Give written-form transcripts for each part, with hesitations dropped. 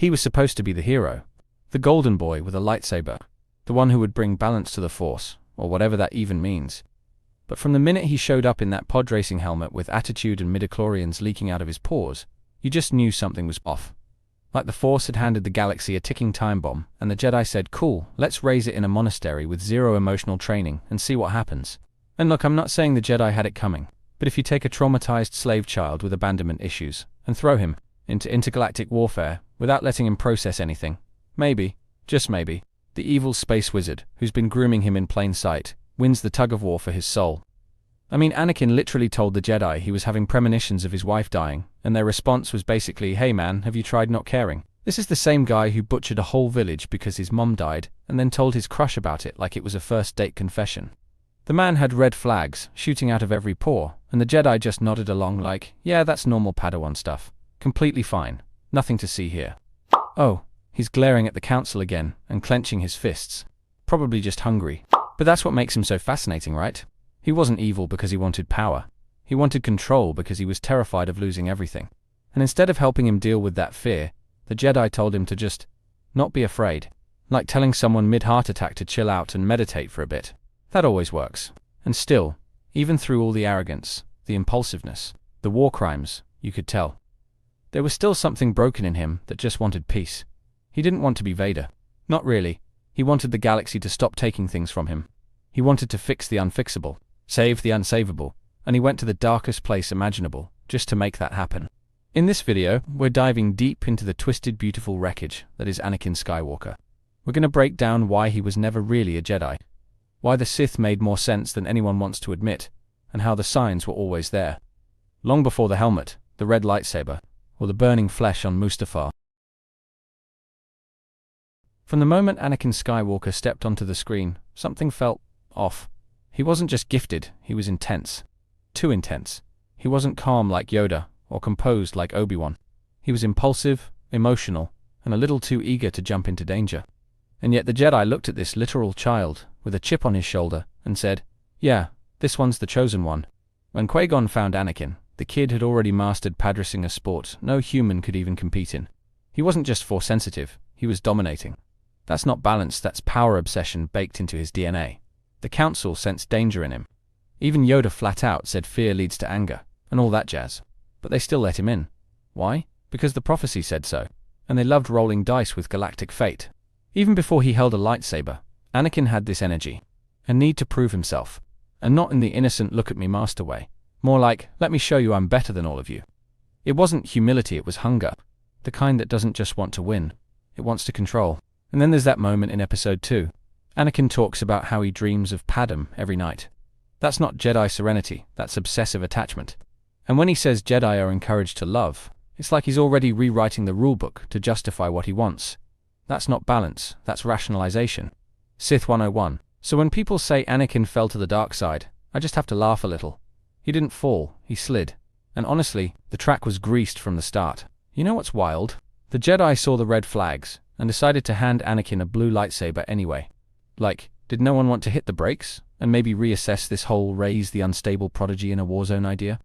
He was supposed to be the hero. The golden boy with a lightsaber. The one who would bring balance to the Force, or whatever that even means. But from the minute he showed up in that pod racing helmet with attitude and midichlorians leaking out of his pores, you just knew something was off. Like the Force had handed the galaxy a ticking time bomb, and the Jedi said, cool, let's raise it in a monastery with zero emotional training and see what happens. And look, I'm not saying the Jedi had it coming, but if you take a traumatized slave child with abandonment issues and throw him into intergalactic warfare without letting him process anything, maybe, just maybe, the evil space wizard, who's been grooming him in plain sight, wins the tug-of-war for his soul. I mean, Anakin literally told the Jedi he was having premonitions of his wife dying, and their response was basically, hey man, have you tried not caring? This is the same guy who butchered a whole village because his mom died, and then told his crush about it like it was a first-date confession. The man had red flags shooting out of every pore, and the Jedi just nodded along like, yeah, that's normal Padawan stuff. Completely fine. Nothing to see here. Oh, he's glaring at the council again and clenching his fists. Probably just hungry. But that's what makes him so fascinating, right? He wasn't evil because he wanted power. He wanted control because he was terrified of losing everything. And instead of helping him deal with that fear, the Jedi told him to just not be afraid. Like telling someone mid-heart attack to chill out and meditate for a bit. That always works. And still, even through all the arrogance, the impulsiveness, the war crimes, you could tell. There was still something broken in him that just wanted peace. He didn't want to be Vader. Not really. He wanted the galaxy to stop taking things from him. He wanted to fix the unfixable, save the unsavable, and he went to the darkest place imaginable just to make that happen. In this video, we're diving deep into the twisted, beautiful wreckage that is Anakin Skywalker. We're going to break down why he was never really a Jedi, why the Sith made more sense than anyone wants to admit, and how the signs were always there. Long before the helmet, the red lightsaber, or the burning flesh on Mustafar. From the moment Anakin Skywalker stepped onto the screen, something felt off. He wasn't just gifted, he was intense. Too intense. He wasn't calm like Yoda, or composed like Obi-Wan. He was impulsive, emotional, and a little too eager to jump into danger. And yet the Jedi looked at this literal child, with a chip on his shoulder, and said, yeah, this one's the chosen one. When Qui-Gon found Anakin, the kid had already mastered padracing, a sport no human could even compete in. He wasn't just Force-sensitive, he was dominating. That's not balance, that's power obsession baked into his DNA. The Council sensed danger in him. Even Yoda flat out said fear leads to anger, and all that jazz. But they still let him in. Why? Because the prophecy said so, and they loved rolling dice with galactic fate. Even before he held a lightsaber, Anakin had this energy, a need to prove himself, and not in the innocent look-at-me master way. More like, let me show you I'm better than all of you. It wasn't humility, it was hunger. The kind that doesn't just want to win, it wants to control. And then there's that moment in Episode 2. Anakin talks about how he dreams of Padme every night. That's not Jedi serenity, that's obsessive attachment. And when he says Jedi are encouraged to love, it's like he's already rewriting the rulebook to justify what he wants. That's not balance, that's rationalization. Sith 101. So when people say Anakin fell to the dark side, I just have to laugh a little. He didn't fall, he slid. And honestly, the track was greased from the start. You know what's wild? The Jedi saw the red flags, and decided to hand Anakin a blue lightsaber anyway. Like, did no one want to hit the brakes, and maybe reassess this whole raise the unstable prodigy in a war zone idea?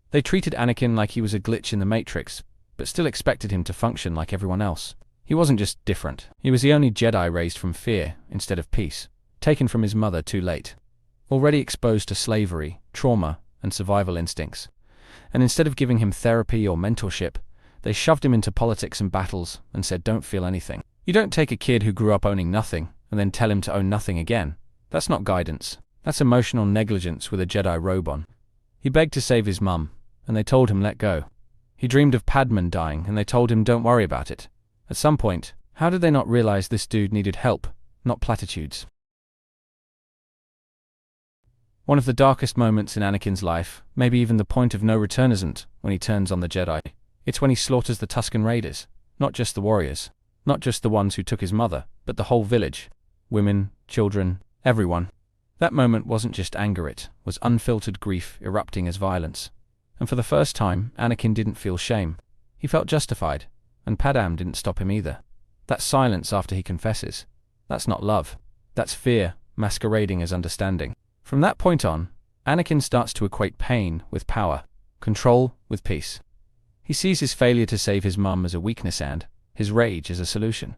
They treated Anakin like he was a glitch in the Matrix, but still expected him to function like everyone else. He wasn't just different, he was the only Jedi raised from fear instead of peace, taken from his mother too late. Already exposed to slavery, trauma, and survival instincts. And instead of giving him therapy or mentorship, they shoved him into politics and battles and said don't feel anything. You don't take a kid who grew up owning nothing and then tell him to own nothing again. That's not guidance. That's emotional negligence with a Jedi robe on. He begged to save his mum, and they told him let go. He dreamed of Padme dying, and they told him don't worry about it. At some point, how did they not realize this dude needed help, not platitudes? One of the darkest moments in Anakin's life, maybe even the point of no return, isn't when he turns on the Jedi. It's when he slaughters the Tusken Raiders. Not just the warriors. Not just the ones who took his mother, but the whole village. Women, children, everyone. That moment wasn't just anger, it was unfiltered grief erupting as violence. And for the first time, Anakin didn't feel shame. He felt justified, and Padme didn't stop him either. That silence after he confesses. That's not love. That's fear, masquerading as understanding. From that point on, Anakin starts to equate pain with power, control with peace. He sees his failure to save his mum as a weakness and, his rage as a solution.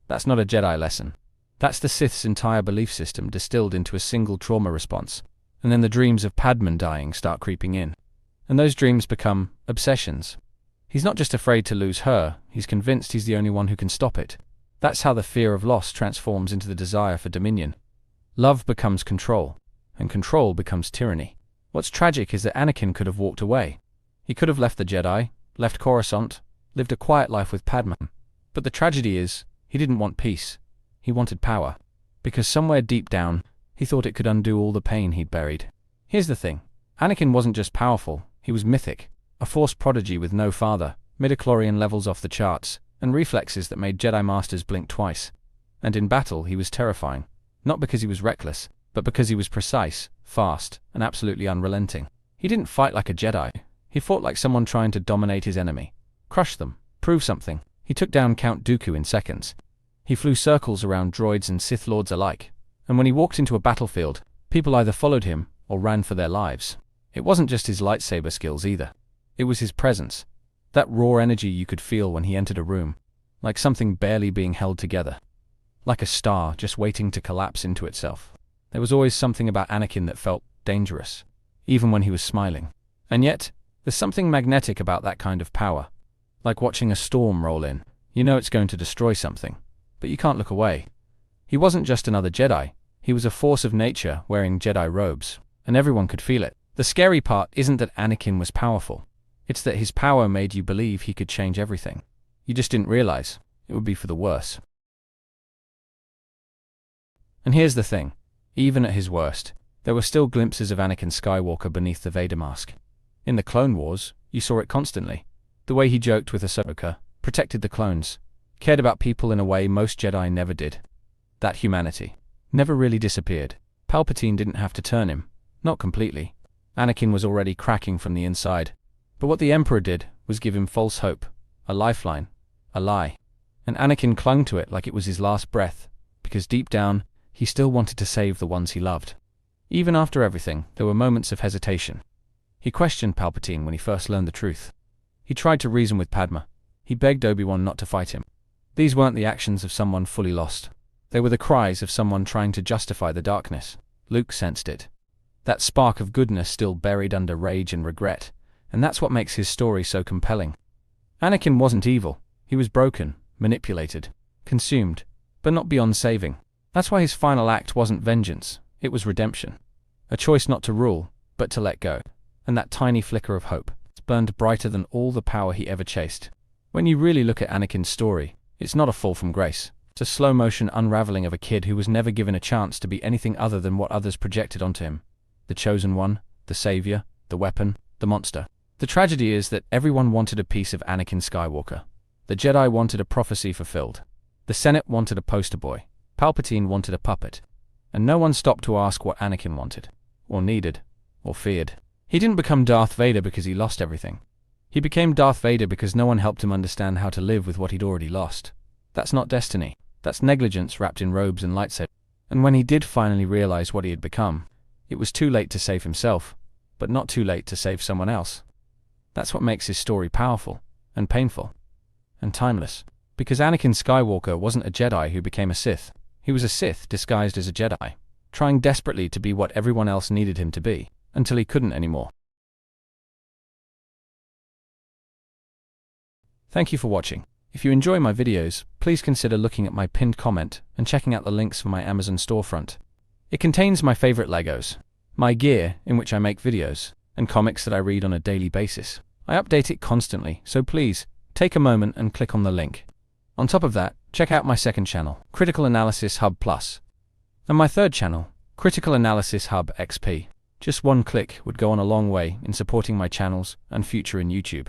That's not a Jedi lesson. That's the Sith's entire belief system distilled into a single trauma response. And then the dreams of Padman dying start creeping in. And those dreams become obsessions. He's not just afraid to lose her, he's convinced he's the only one who can stop it. That's how the fear of loss transforms into the desire for dominion. Love becomes control, and control becomes tyranny. What's tragic is that Anakin could have walked away. He could have left the Jedi, left Coruscant, lived a quiet life with Padman. But the tragedy is, he didn't want peace. He wanted power. Because somewhere deep down, he thought it could undo all the pain he'd buried. Here's the thing. Anakin wasn't just powerful, he was mythic. A Force prodigy with no father, midichlorian levels off the charts, and reflexes that made Jedi Masters blink twice. And in battle, he was terrifying. Not because he was reckless, but because he was precise, fast, and absolutely unrelenting. He didn't fight like a Jedi. He fought like someone trying to dominate his enemy. Crush them. Prove something. He took down Count Dooku in seconds. He flew circles around droids and Sith Lords alike. And when he walked into a battlefield, people either followed him or ran for their lives. It wasn't just his lightsaber skills either. It was his presence. That raw energy you could feel when he entered a room. Like something barely being held together. Like a star just waiting to collapse into itself. There was always something about Anakin that felt dangerous, even when he was smiling. And yet, there's something magnetic about that kind of power. Like watching a storm roll in. You know it's going to destroy something, but you can't look away. He wasn't just another Jedi. He was a force of nature wearing Jedi robes, and everyone could feel it. The scary part isn't that Anakin was powerful. It's that his power made you believe he could change everything. You just didn't realize it would be for the worse. And here's the thing. Even at his worst, there were still glimpses of Anakin Skywalker beneath the Vader mask. In the Clone Wars, you saw it constantly. The way he joked with Ahsoka, protected the clones, cared about people in a way most Jedi never did. That humanity never really disappeared. Palpatine didn't have to turn him. Not completely. Anakin was already cracking from the inside. But what the Emperor did was give him false hope, a lifeline, a lie. And Anakin clung to it like it was his last breath, because deep down, he still wanted to save the ones he loved. Even after everything, there were moments of hesitation. He questioned Palpatine when he first learned the truth. He tried to reason with Padma. He begged Obi-Wan not to fight him. These weren't the actions of someone fully lost. They were the cries of someone trying to justify the darkness. Luke sensed it. That spark of goodness still buried under rage and regret, and that's what makes his story so compelling. Anakin wasn't evil. He was broken, manipulated, consumed, but not beyond saving. That's why his final act wasn't vengeance, it was redemption. A choice not to rule, but to let go. And that tiny flicker of hope burned brighter than all the power he ever chased. When you really look at Anakin's story, it's not a fall from grace. It's a slow-motion unraveling of a kid who was never given a chance to be anything other than what others projected onto him. The chosen one, the savior, the weapon, the monster. The tragedy is that everyone wanted a piece of Anakin Skywalker. The Jedi wanted a prophecy fulfilled. The Senate wanted a poster boy. Palpatine wanted a puppet. And no one stopped to ask what Anakin wanted, or needed, or feared. He didn't become Darth Vader because he lost everything. He became Darth Vader because no one helped him understand how to live with what he'd already lost. That's not destiny. That's negligence wrapped in robes and lightsabers. And when he did finally realize what he had become, it was too late to save himself, but not too late to save someone else. That's what makes his story powerful, and painful, and timeless. Because Anakin Skywalker wasn't a Jedi who became a Sith. He was a Sith disguised as a Jedi, trying desperately to be what everyone else needed him to be, until he couldn't anymore. Thank you for watching. If you enjoy my videos, please consider looking at my pinned comment and checking out the links for my Amazon storefront. It contains my favorite Legos, my gear in which I make videos, and comics that I read on a daily basis. I update it constantly, so please, take a moment and click on the link. On top of that, check out my second channel, Critical Analysis Hub Plus, and my third channel, Critical Analysis Hub XP. Just one click would go on a long way in supporting my channels and future in YouTube.